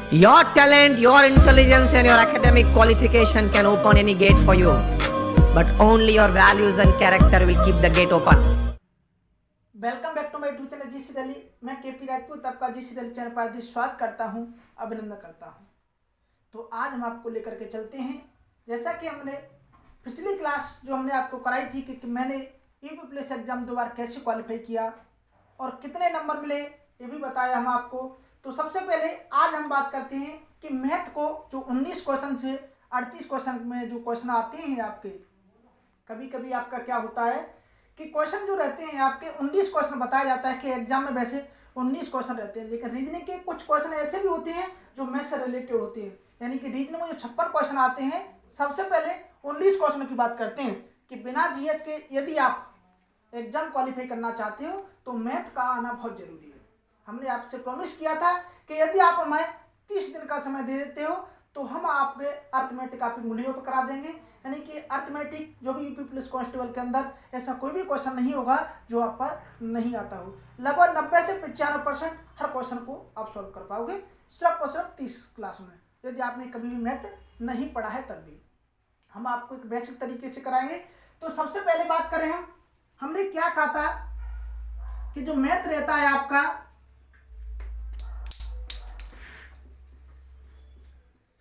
Your talent, your intelligence and your academic qualification can open any gate for you. But only your values and character will keep the gate open. Welcome back to my YouTube channel GC Delhi. मैं KP Rajput आपका GC Delhi channel पर हार्दिक स्वागत करता हूं, अभिनंदन करता हूं। तो आज हम आपको लेकर के चलते हैं, जैसा कि हमने पिछली क्लास जो हमने आपको कराई थी कि मैंने यूपी पुलिस एग्जाम 2 बार कैसे क्वालिफाई किया और कितने नंबर मिले ये भी बताया हम आपको। तो सबसे पहले आज हम बात करते हैं कि मैथ को जो 19 क्वेश्चन से 38 क्वेश्चन में जो क्वेश्चन आते हैं आपके, कभी कभी आपका क्या होता है कि क्वेश्चन जो रहते हैं आपके 19 क्वेश्चन बताया जाता है कि एग्जाम में वैसे 19 क्वेश्चन रहते हैं, लेकिन रीजनिंग के कुछ क्वेश्चन ऐसे भी होते हैं जो मैथ से रिलेटेड होते हैं। यानी कि रीजनिंग में जो 56 क्वेश्चन आते हैं, सबसे पहले 19 क्वेश्चन की बात करते हैं कि बिना जीएस के यदि आप एग्जाम क्वालिफाई करना चाहते हो तो मैथ का आना बहुत जरूरी है। हमने आपसे प्रॉमिस किया था कि यदि आप हमें 30 दिन का समय दे देते हो तो हम आपके अर्थमेटिक आपकी मूल्यों पर करा देंगे। यानी कि अर्थमेटिक जो भी यूपी पुलिस कांस्टेबल के अंदर ऐसा कोई भी क्वेश्चन नहीं होगा जो आप पर नहीं आता हो। लगभग 90 से 95% हर क्वेश्चन को आप सॉल्व कर पाओगे, सिर्फ और सिर्फ 30 क्लास में। यदि आपने कभी भी मैथ नहीं पढ़ा है तब भी हम आपको एक बेसिक तरीके से कराएंगे। तो सबसे पहले बात करें हमने क्या कहा था कि जो मैथ रहता है आपका,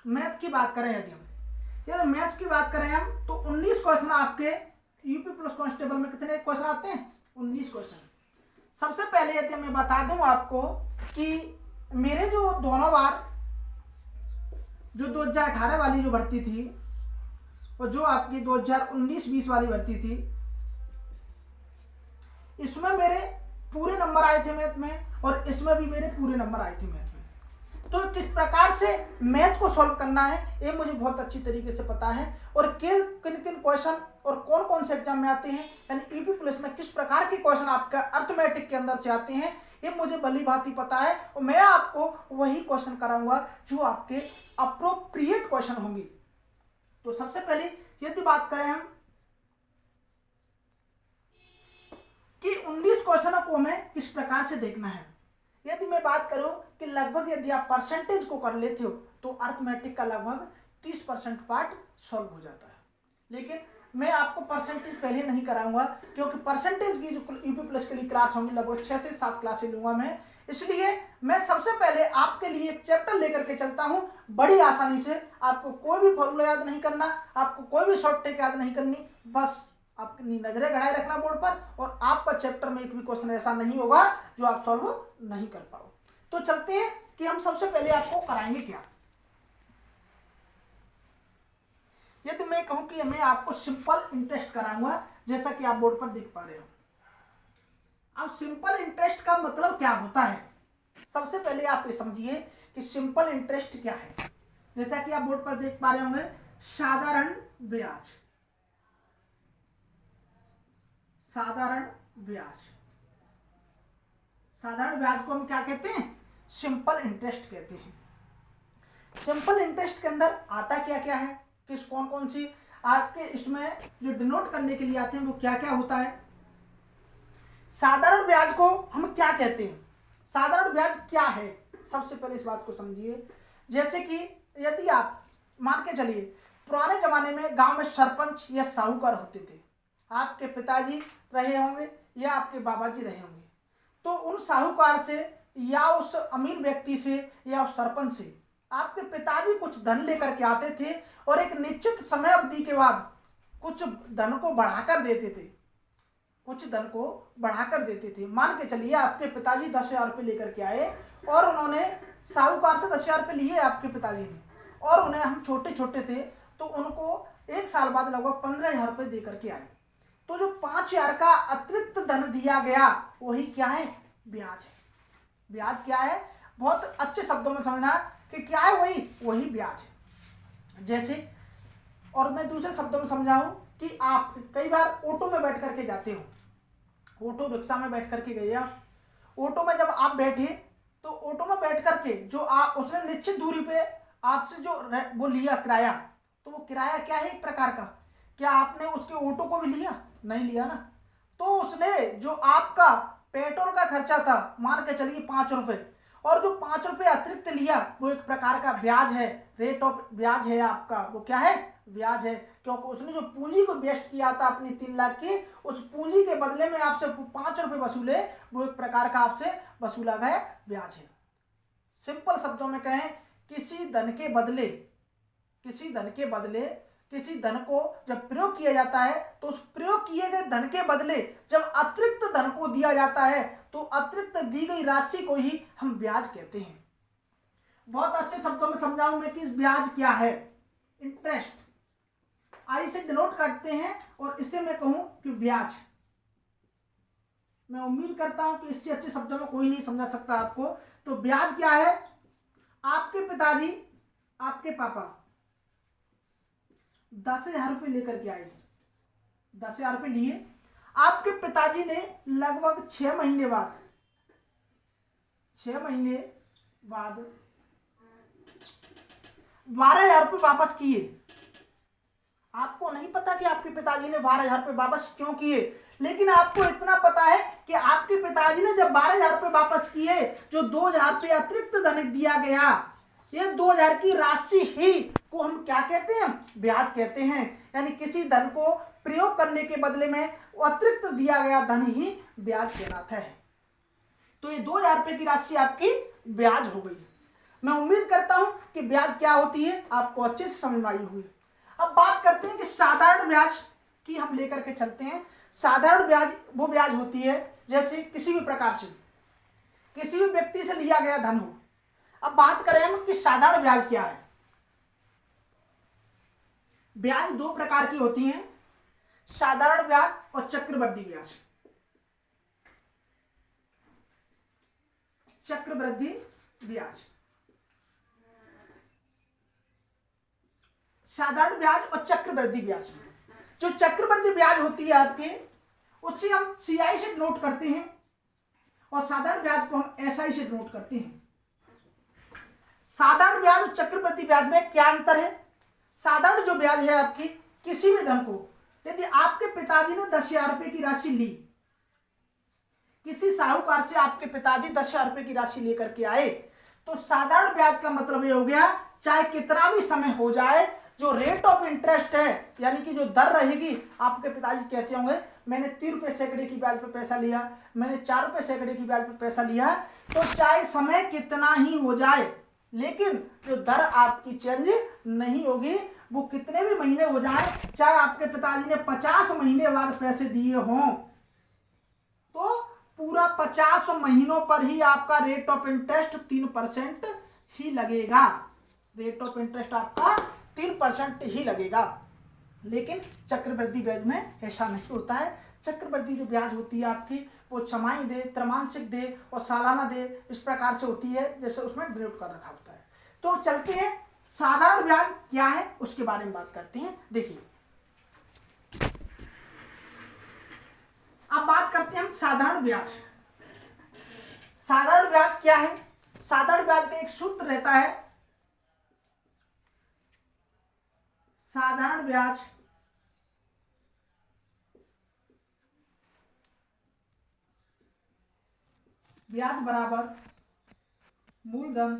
मैथ की बात करें यदि मैथ्स की बात करें हम तो 19 क्वेश्चन आपके यूपी पुलिस कांस्टेबल में कितने क्वेश्चन आते हैं? 19 क्वेश्चन। सबसे पहले यदि मैं बता दूं आपको कि मेरे जो दोनों बार जो 2018 वाली जो भर्ती थी और जो आपकी 2019-20 वाली भर्ती थी, इसमें मेरे पूरे नंबर आए थे मैथ में और इसमें भी मेरे पूरे नंबर आए थे मैथ में। तो किस प्रकार से मैथ को सॉल्व करना है ये मुझे बहुत अच्छी तरीके से पता है, और किन किन क्वेश्चन और कौन कौन से एग्जाम में आते हैं, यानी यूपी पुलिस में किस प्रकार के क्वेश्चन आपका अर्थमेटिक के अंदर से आते हैं, ये मुझे भली भांति पता है। और मैं आपको वही क्वेश्चन कराऊंगा जो आपके अप्रोप्रिएट क्वेश्चन होंगे। तो सबसे पहले यदि बात करें हम कि 19 क्वेश्चनों को हमें किस प्रकार से देखना है। यदि मैं बात करूं कि लगभग यदि आप परसेंटेज को कर लेते हो तो अर्थमेटिक का लगभग 30% पार्ट सॉल्व हो जाता है। लेकिन मैं आपको परसेंटेज पहले नहीं कराऊंगा क्योंकि परसेंटेज की जो यूपी प्लस के लिए क्लास होंगी लगभग 6 से 7 क्लासें लूंगा मैं। इसलिए मैं सबसे पहले आपके लिए एक चैप्टर लेकर के चलता हूं बड़ी आसानी से। आपको कोई भी फॉर्मूला याद नहीं करना, आपको कोई भी शॉर्ट ट्रिक याद नहीं करनी, बस अपनी नजरें गड़ाए रखना बोर्ड पर और आपका चैप्टर में एक भी क्वेश्चन ऐसा नहीं होगा जो आप सॉल्व नहीं कर पाओ। तो चलते हैं कि हम सबसे पहले आपको कराएंगे क्या। यदि मैं कहूं कि मैं आपको सिंपल इंटरेस्ट कराऊंगा, जैसा कि आप बोर्ड पर देख पा रहे हो। अब सिंपल इंटरेस्ट का मतलब क्या होता है, सबसे पहले आप ये समझिए कि सिंपल इंटरेस्ट क्या है। जैसा कि आप बोर्ड पर देख पा रहे होंगे, साधारण ब्याज, साधारण ब्याज, साधारण ब्याज को हम क्या कहते हैं? सिंपल इंटरेस्ट कहते हैं। सिंपल इंटरेस्ट के अंदर आता क्या क्या है, किस कौन कौन सी आपके इसमें जो डिनोट करने के लिए आते हैं वो क्या क्या होता है। साधारण ब्याज को हम क्या कहते हैं, साधारण ब्याज क्या है, सबसे पहले इस बात को समझिए। जैसे कि यदि आप मान के चलिए पुराने जमाने में गांव में सरपंच या साहूकार होते थे, आपके पिताजी रहे होंगे या आपके बाबा जी रहे होंगे, तो उन साहूकार से या उस अमीर व्यक्ति से या उस सरपंच से आपके पिताजी कुछ धन लेकर के आते थे और एक निश्चित समय अवधि के बाद कुछ धन को बढ़ाकर देते थे, कुछ धन को बढ़ाकर देते थे। मान के चलिए आपके पिताजी 10,000 रुपये लेकर के आए और उन्होंने साहूकार से 10,000 रुपये लिए आपके पिताजी ने, और उन्हें हम छोटे छोटे थे तो उनको 1 साल बाद लगभग 15,000 रुपये दे करके आए। तो जो 5,000 का अतिरिक्त धन दिया गया वही क्या है? ब्याज है। ब्याज क्या है? बहुत अच्छे शब्दों में समझना कि क्या है, वही ब्याज है। जैसे और मैं दूसरे शब्दों में समझाऊं कि आप कई बार ऑटो में बैठ करके जाते हो, ऑटो रिक्शा में बैठ करके गए आप, ऑटो में जब आप बैठे तो ऑटो में बैठ करके जो आप उसने निश्चित दूरी पे आपसे जो वो लिया किराया, तो वो किराया क्या है? एक प्रकार का। क्या आपने उसके ऑटो को भी लिया? नहीं लिया ना। तो उसने जो आपका पेट्रोल का खर्चा था मान के चलिए 5 रुपए, और जो 5 रुपए अतिरिक्त अतिरिक्त लिया वो एक प्रकार का ब्याज है, रेट ऑफ ब्याज है आपका, वो क्या है, ब्याज है। क्योंकि उसने जो पूंजी को वेस्ट किया था अपनी 3 लाख की, उस पूंजी के बदले में आपसे 5 रुपए वसूले, वो एक प्रकार का आपसे वसूला गया ब्याज है। सिंपल शब्दों में कहें, किसी धन के बदले किसी धन को जब प्रयोग किया जाता है तो उस प्रयोग किए गए धन के बदले जब अतिरिक्त धन को दिया जाता है तो अतिरिक्त दी गई राशि को ही हम ब्याज कहते हैं। बहुत अच्छे शब्दों में समझाऊं मैं कि इस ब्याज क्या है। इंटरेस्ट आई से डिनोट करते हैं और इसे मैं कहूं कि ब्याज। मैं उम्मीद करता हूं कि इससे अच्छे शब्दों में कोई नहीं समझा सकता आपको। तो ब्याज क्या है, आपके पिताजी, आपके पापा 10,000 रुपये लेकर के आए, 10,000 रुपये लिए। आपके पिताजी ने लगभग 6 महीने बाद 12,000 रुपये वापस किए। आपको नहीं पता कि आपके पिताजी ने 12,000 रुपये वापस क्यों किए, लेकिन आपको इतना पता है कि आपके पिताजी ने जब 12,000 रुपये वापस किए, जो 2,000 रुपये अतिरिक्त धन दिया गया, ये 2,000 की राशि ही को हम क्या कहते हैं, ब्याज कहते हैं। यानी किसी धन को प्रयोग करने के बदले में अतिरिक्त दिया गया धन ही ब्याज कहलाता है। तो ये 2,000 रुपये की राशि आपकी ब्याज हो गई। मैं उम्मीद करता हूं कि ब्याज क्या होती है आपको अच्छे से समझ में आई हुई। अब बात करते हैं कि साधारण ब्याज की हम लेकर के चलते हैं। साधारण ब्याज वो ब्याज होती है जैसे किसी भी प्रकार से किसी भी व्यक्ति से लिया गया धन हो। अब बात करें हम कि साधारण ब्याज क्या है। ब्याज 2 प्रकार की होती हैं, साधारण ब्याज और चक्रवृद्धि ब्याज। चक्रवृद्धि ब्याज, साधारण ब्याज और चक्रवृद्धि ब्याज। जो चक्रवृद्धि ब्याज होती है आपके, उससे हम CI से नोट करते हैं और साधारण ब्याज को हम SI से नोट करते हैं। साधारण ब्याज और चक्रवृद्धि ब्याज में क्या अंतर है। साधारण जो ब्याज है आपकी, किसी भी धन को, यदि आपके पिताजी ने 10,000 रुपये की राशि ली, किसी साहूकार से आपके पिताजी 10,000 रुपये की राशि लेकर के आए, तो साधारण ब्याज का मतलब ये हो गया, चाहे कितना भी समय हो जाए, जो रेट ऑफ इंटरेस्ट है यानी कि जो दर रहेगी, आपके पिताजी कहते होंगे मैंने 3 रुपये सैकड़े की ब्याज पर पैसा लिया, मैंने 4 रुपये सैकड़े की ब्याज पर पैसा लिया, तो चाहे समय कितना ही हो जाए, लेकिन जो दर आपकी चेंज नहीं होगी। वो कितने भी महीने हो जाए, चाहे आपके पिताजी ने 50 महीने बाद पैसे दिए हों, तो पूरा 50 महीनों पर ही आपका रेट ऑफ इंटरेस्ट 3% ही लगेगा। रेट ऑफ इंटरेस्ट आपका 3% ही लगेगा। लेकिन चक्रवृद्धि ब्याज में ऐसा नहीं होता है। चक्रवृद्धि जो ब्याज होती है आपकी, वो छमाही दे, त्रैमासिक दे और सालाना दे, इस प्रकार से होती है, जैसे उसमें डिनोट कर रखा होता है। तो चलते हैं साधारण ब्याज क्या है उसके बारे में बात करते हैं। देखिए, अब बात करते हैं हम साधारण ब्याज। साधारण ब्याज क्या है। साधारण ब्याज का एक सूत्र रहता है, साधारण ब्याज ब्याज बराबर मूलधन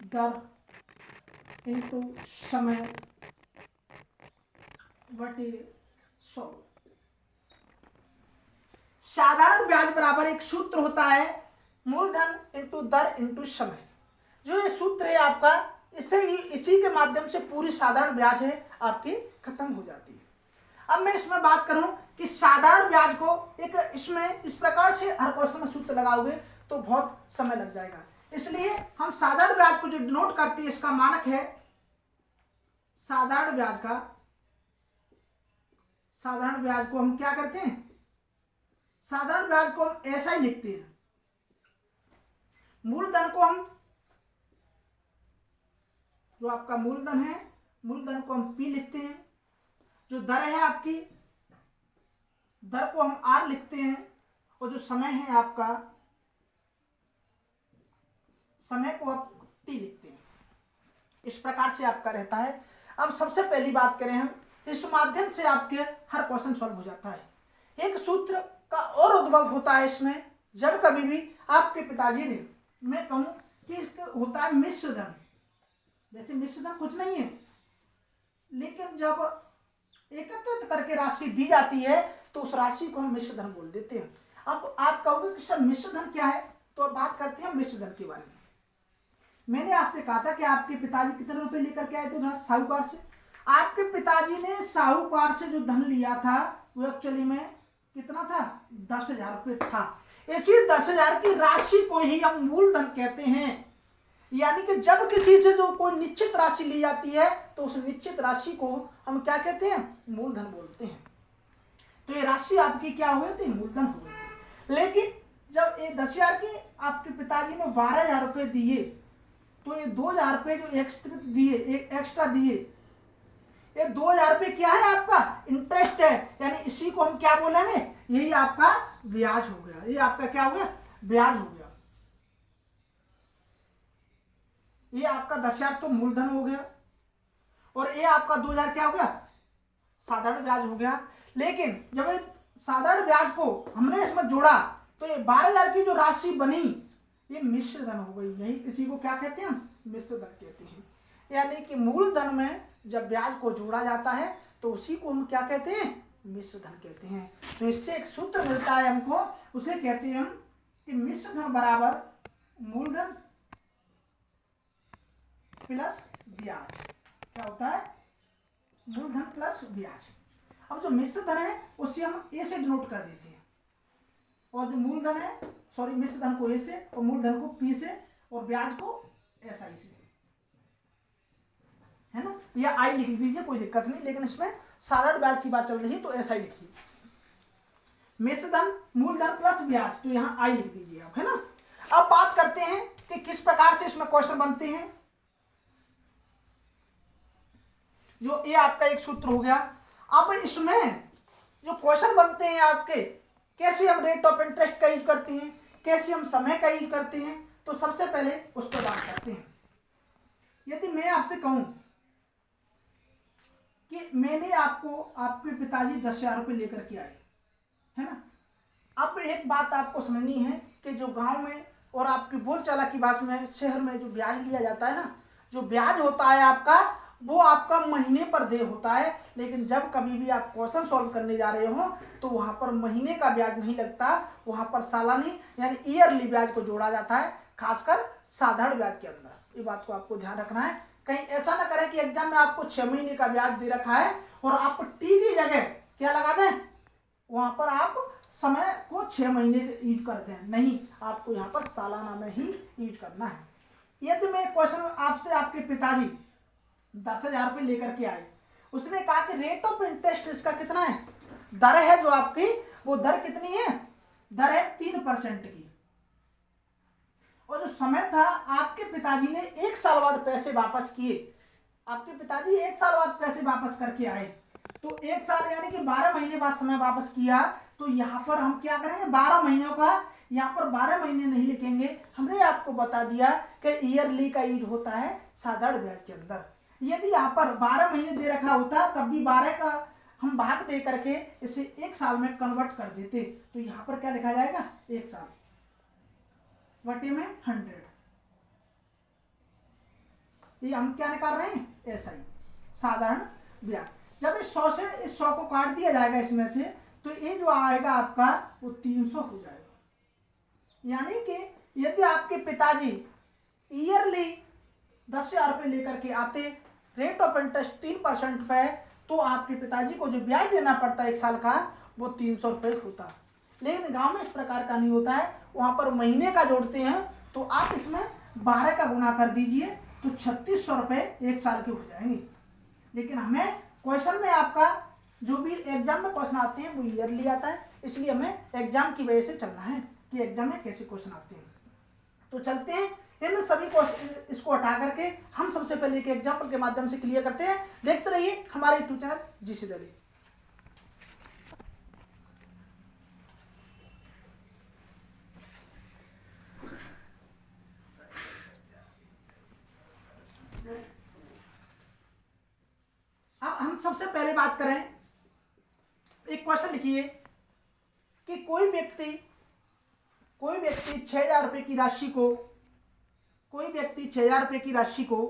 दर इंटू समय बटे 100। साधारण ब्याज बराबर एक सूत्र होता है, मूलधन इंटू दर इंटू समय। जो ये सूत्र है आपका, इसी के माध्यम से पूरी साधारण ब्याज है आपकी खत्म हो जाती है। अब मैं इसमें बात करूं कि साधारण ब्याज को एक इसमें इस प्रकार से हर क्वेश्चन में सूत्र लगाओगे तो बहुत समय लग जाएगा, इसलिए हम साधारण ब्याज को जो डिनोट करते हैं, इसका मानक है साधारण ब्याज को हम क्या करते हैं, साधारण ब्याज को हम ऐसा ही लिखते हैं। मूलधन को हम, जो आपका मूलधन है, मूलधन को हम P लिखते हैं। जो दर है आपकी, दर को हम R लिखते हैं, और जो समय है आपका, समय को आप T लिखते हैं। इस प्रकार से आपका रहता है। अब सबसे पहली बात करें हम, इस माध्यम से आपके हर क्वेश्चन सॉल्व हो जाता है। एक सूत्र का और उद्भव होता है इसमें, जब कभी भी आपके पिताजी ने, मैं कहूं कि होता है मिश्र धन, वैसे मिश्र धन कुछ नहीं है, लेकिन जब एकत्रित करके राशि दी जाती है तो उस राशि को हम मिश्र धन बोल देते हैं। अब आप कहोगे कि सर मिश्र धन क्या है, तो अब बात करते हैं मिश्र धन के बारे में। मैंने आपसे कहा था कि आपके पिताजी कितने रुपए लेकर के आए थे उधार साहूकार से। आपके पिताजी ने साहूकार से जो धन लिया था वो एक्चुअली में कितना था, 10,000 रुपये था। इसी 10,000 की राशि को ही हम मूलधन कहते हैं। यानी कि जब किसी से जो कोई निश्चित राशि ली जाती है तो उस निश्चित राशि को हम क्या कहते हैं, मूलधन बोलते हैं। तो ये राशि आपकी क्या हुई थी, मूलधन हो गई थी। लेकिन जब ये 10,000 की आपके पिताजी ने 12,000 रुपये दिए तो ये 2,000 रुपये जो एक्स्ट्रा दिए, ये 2,000 रुपये क्या है, आपका इंटरेस्ट है। यानी इसी को हम क्या बोलेंगे, यही आपका ब्याज हो गया। ये आपका क्या हो गया, ब्याज हो गया। ये आपका 10,000 तो मूलधन हो गया और ये आपका 2,000 क्या हो गया, साधारण ब्याज हो गया। लेकिन जब ये साधारण ब्याज को हमने इसमें जोड़ा तो ये 12,000 की जो राशि बनी ये मिश्र धन हो गई। यही इसी को क्या कहते हैं, मिश्र धन कहते हैं। यानी कि मूलधन में जब ब्याज को जोड़ा जाता है तो उसी को हम क्या कहते हैं, मिश्र धन कहते हैं। तो इससे एक सूत्र मिलता है हमको, उसे कहते हैं हम कि मिश्र धन बराबर मूलधन प्लस ब्याज। क्या होता है, मूलधन प्लस ब्याज। अब जो मिश्र धन है उसे हम ए से डिनोट कर देते हैं और जो मूलधन है, सॉरी मिश्र धन को ए से और मूलधन को पी से और ब्याज को एस आई से, है ना। या आई लिख दीजिए, कोई दिक्कत नहीं, लेकिन इसमें साधारण ब्याज की बात चल रही है तो एस आई लिखिए। मिश्र धन मूलधन प्लस ब्याज, तो यहाँ आई लिख दीजिए आप, है ना। अब बात करते हैं कि किस प्रकार से इसमें क्वेश्चन बनते हैं। जो ये आपका एक सूत्र हो गया। अब इसमें जो क्वेश्चन बनते हैं आपके, कैसे हम रेट ऑफ इंटरेस्ट का यूज करते हैं, कैसे हम समय का यूज करते हैं, तो सबसे पहले उस पर बात करते हैं। यदि मैं आपसे कहूं कि मैंने आपको, आपके पिताजी 10,000 रुपये लेकर के आए, है ना। अब एक बात आपको समझनी है कि जो गांव में और आपकी बोलचाला की भाषा में शहर में जो ब्याज लिया जाता है ना, जो ब्याज होता है आपका वो आपका महीने पर दे होता है। लेकिन जब कभी भी आप क्वेश्चन सॉल्व करने जा रहे हो तो वहां पर महीने का ब्याज नहीं लगता, वहां पर सालानी यानी ईयरली ब्याज को जोड़ा जाता है, खासकर साधारण ब्याज के अंदर। ये बात को आपको ध्यान रखना है। कहीं ऐसा ना करें कि एग्जाम में आपको 6 महीने का ब्याज दे रखा है और आप टी की जगह क्या लगा दें, वहां पर आप समय को 6 महीने यूज करते हैं। नहीं, आपको यहाँ पर सालाना में ही यूज करना है। यदि मैं क्वेश्चन आपसे, आपके पिताजी 10,000 रुपये लेकर के आए, उसने कहा कि रेट ऑफ इंटरेस्ट इसका कितना है, दर है जो आपकी, वो दर कितनी है, दर है 3% की। और जो समय था, आपके पिताजी ने 1 साल बाद पैसे वापस किए। आपके पिताजी 1 साल बाद पैसे वापस करके आए, तो 1 साल यानी कि 12 महीने बाद समय वापस किया। तो यहाँ पर हम क्या करेंगे, 12 महीनों का, यहाँ पर 12 महीने नहीं लिखेंगे। हमने आपको बता दिया कि ईयरली का यूज होता है साधारण ब्याज के अंदर। यदि यहाँ पर 12 महीने दे रखा होता तब भी 12 का हम भाग दे करके इसे 1 साल में कन्वर्ट कर देते, तो यहाँ पर क्या लिखा जाएगा, 1 साल बटे में 100। ये हम क्या निकाल रहे हैं, एसआई साधारण ब्याज। जब इस 100 से इस 100 को काट दिया जाएगा इसमें से, तो ये जो आएगा आपका वो 300 हो जाएगा। यानी कि यदि आपके पिताजी ईयरली 10,000 रुपये लेकर के आते, रेट ऑफ इंटरेस्ट 3% पे, तो आपके पिताजी को जो ब्याज देना पड़ता है 1 साल का वो 300 रुपये होता। लेकिन गांव में इस प्रकार का नहीं होता है, वहाँ पर महीने का जोड़ते हैं। तो आप इसमें 12 का गुना कर दीजिए तो 3600 रुपये 1 साल के हो जाएंगे। लेकिन हमें क्वेश्चन में आपका जो भी एग्जाम में क्वेश्चन आते हैं वो ईयरली आता है, इसलिए हमें एग्जाम की वजह से चलना है कि एग्जाम में कैसे क्वेश्चन आते हैं। तो चलते हैं, इन सभी को इसको हटा करके हम सबसे पहले एक एग्जाम्पल के माध्यम से क्लियर करते हैं। देखते रहिए हमारे यूट्यूब चैनल जीसी दिल्ली। अब हम सबसे पहले बात करें, एक क्वेश्चन लिखिए कि कोई व्यक्ति कोई व्यक्ति 6,000 रुपये की राशि को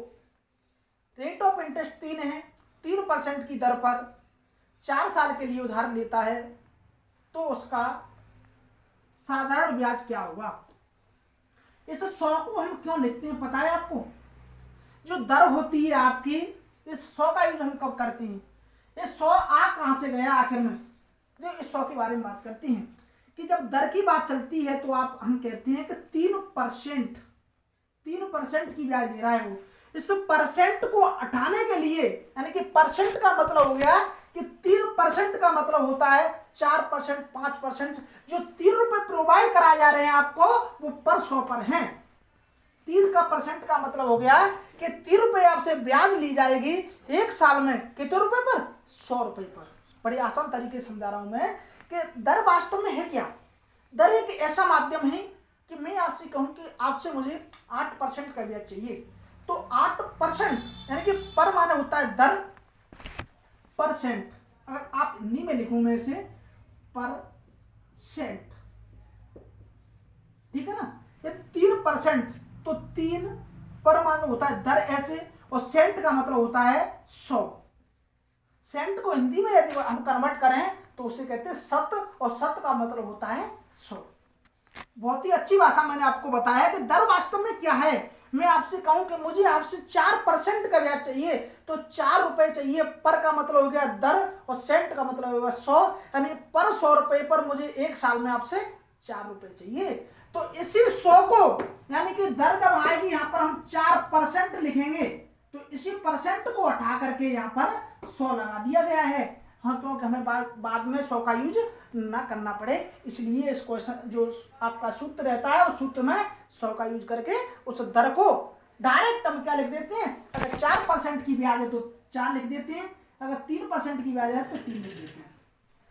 रेट ऑफ इंटरेस्ट 3 है, 3% की दर पर 4 साल के लिए उधार लेता है, तो उसका साधारण ब्याज क्या होगा। इस 100 को हम क्यों लिखते हैं पता है आपको? जो दर होती है आपकी, इस 100 का यूज हम कब करते हैं? ये 100 आ कहाँ से गया आखिर में? जो इस 100 के बारे में बात करते हैं कि जब दर की बात चलती है तो हम कहते हैं कि 3% की ब्याज दे रहा है वो। इस परसेंट को हटाने के लिए, यानी कि परसेंट का मतलब हो गया कि 3% का मतलब होता है 4%, 5%। जो 3 रुपए प्रोवाइड कराए जा रहे हैं आपको, वो पर 100 पर हैं। 3% का मतलब हो गया कि 3 रुपए आपसे ब्याज ली जाएगी 1 साल में। कितने रुपए पर? 100 रुपए पर। बड़ी आसान तरीके से समझा रहा हूं मैं कि दर वास्तव में है क्या। दर एक ऐसा माध्यम है कि मैं आपसे कहूं कि आपसे मुझे 8% का ब्याज चाहिए, तो 8% यानी कि पर माने होता है दर, परसेंट। अगर आप हिंदी में लिखूं मैं इसे परसेंट, ठीक है ना। ये 3%, तो 3 पर माने होता है दर ऐसे, और सेंट का मतलब होता है 100। सेंट को हिंदी में यदि हम कन्वर्ट करें तो उसे कहते हैं शत, और शत का मतलब होता है 100। बहुत ही अच्छी भाषा मैंने आपको बताया कि दर वास्तव में क्या है। मैं आपसे कहूं कि मुझे आपसे 4% का ब्याज चाहिए, तो 4 रुपए चाहिए। पर का मतलब हो गया दर, और सेंट का मतलब होगा 100, यानी पर 100 रुपए पर मुझे 1 साल में आपसे 4 रुपए चाहिए। तो इसी 100 को, यानी कि दर जब आएगी यहाँ पर हम 4% लिखेंगे, तो इसी परसेंट को हटा करके यहाँ पर 100 लगा दिया गया है। हाँ, क्योंकि हमें बाद में 100 का यूज ना करना पड़े, इसलिए इस क्वेश्चन जो आपका सूत्र रहता है उस सूत्र में 100 का यूज करके उस दर को डायरेक्ट हम क्या लिख देते हैं। अगर 4% की ब्याज है तो 4 लिख देते हैं, अगर 3% की ब्याज है तो 3 लिख देते हैं।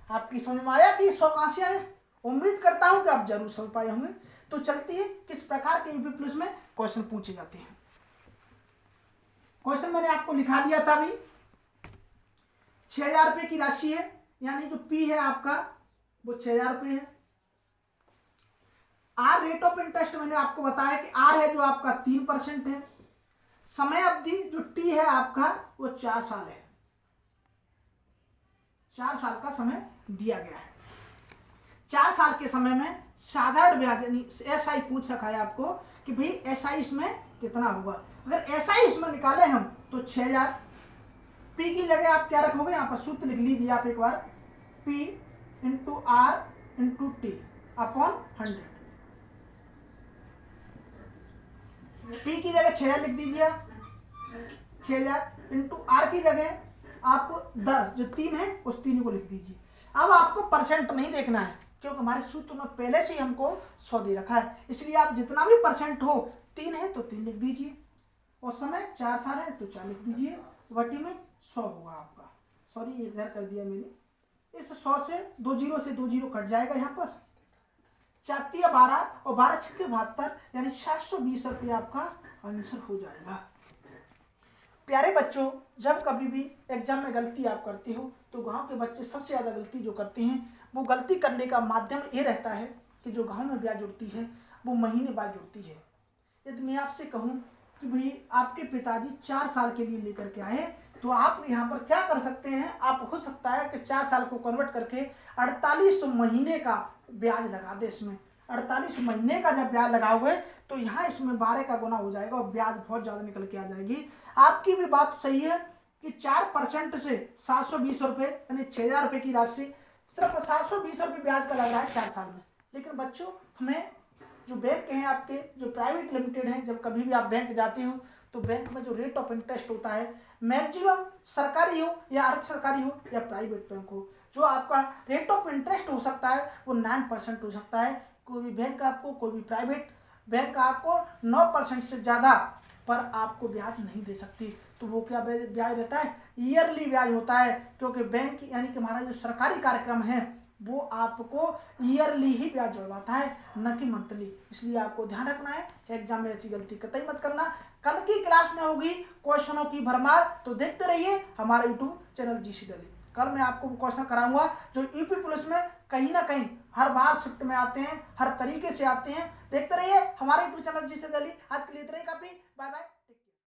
आपकी समझ में आया कि 100 कहां से आया? उम्मीद करता हूं कि आप जरूर समझ पाए होंगे। तो चलते हैं किस प्रकार के यूपी पुलिस में क्वेश्चन पूछे जाते हैं। क्वेश्चन मैंने आपको लिखा दिया था अभी। 6,000 रुपये की राशि है, यानी जो पी है आपका वो 6,000 रुपये है। आर रेट ऑफ इंटरेस्ट मैंने आपको बताया कि आर है जो आपका 3% है। समय अवधि जो टी है आपका वो 4 साल है। 4 साल का समय दिया गया है। 4 साल के समय में साधारण ब्याज यानी एसआई पूछ रखा है आपको कि भाई एसआई इसमें कितना होगा। अगर एसआई इसमें निकाले हम तो 6,000। पी की जगह आप क्या रखोगे? यहाँ पर सूत्र लिख लीजिए आप एक बार, P into R into T upon 100। P की जगह 6,000 लिख दीजिए, 6,000 इंटू आर की जगह आप दर जो 3 है उस 3 को लिख दीजिए। अब आपको परसेंट नहीं देखना है, क्योंकि हमारे सूत्र में पहले से ही हमको 100 दे रखा है, इसलिए आप जितना भी परसेंट हो, 3 है तो 3 लिख दीजिए, और समय 4 साल है तो 4 लिख दीजिए। वटी में 100 होगा आपका। सॉरी, ये इधर कर दिया मैंने। इस 100 से 2 जीरो से 2 जीरो कट जाएगा यहाँ पर, 4 या 12 और 12 6 72, यानी 720 रुपये आपका आंसर हो जाएगा। प्यारे बच्चों, जब कभी भी एग्जाम में गलती आप करते हो तो गांव के बच्चे सबसे ज़्यादा गलती जो करते हैं, वो गलती करने का माध्यम ये रहता है कि जो गांव में ब्याज जुड़ती है वो महीने बाद जुड़ती है। यदि मैं आपसे कहूँ कि भाई आपके पिताजी 4 साल के लिए लेकर के आए, तो आप यहाँ पर क्या कर सकते हैं, आप हो सकता है कि 4 साल को कन्वर्ट करके 48 महीने का ब्याज लगा दे। इसमें 48 महीने का जब ब्याज लगाओगे तो यहाँ इसमें 12 का गुना हो जाएगा और ब्याज बहुत ज़्यादा निकल के आ जाएगी। आपकी भी बात सही है कि 4% से 720 रुपये यानी 6,000 रुपये की राशि सिर्फ 720 रुपये ब्याज का लग रहा है 4 साल में। लेकिन बच्चों, हमें जो बैंक हैं आपके, जो प्राइवेट लिमिटेड हैं, जब कभी भी आप बैंक जाते हो तो बैंक में जो रेट ऑफ इंटरेस्ट होता है, मैक्सिमम सरकारी हो या अर्ध सरकारी हो या प्राइवेट बैंक हो, जो आपका रेट ऑफ इंटरेस्ट हो सकता है वो 9% हो सकता है। कोई भी बैंक आपको, कोई भी प्राइवेट बैंक आपको 9% से ज़्यादा पर आपको ब्याज नहीं दे सकती। तो वो क्या ब्याज रहता है? ईयरली ब्याज होता है, क्योंकि बैंक यानी कि हमारा जो सरकारी कार्यक्रम है वो आपको ईयरली ही ब्याज जुड़वाता है, न कि मंथली। इसलिए आपको ध्यान रखना है, एग्जाम में ऐसी गलती कतई मत करना। कल की क्लास में होगी क्वेश्चनों की भरमार, तो देखते रहिए हमारा यूट्यूब चैनल जीसी दिल्ली। कल मैं आपको क्वेश्चन कराऊंगा जो यूपी पुलिस में कहीं ना कहीं हर बार शिफ्ट में आते हैं, हर तरीके से आते हैं। देखते रहिए हमारे यूट्यूब चैनल जिससे दिल्ली। आज के लिए इतना ही काफ़ी। Bye bye.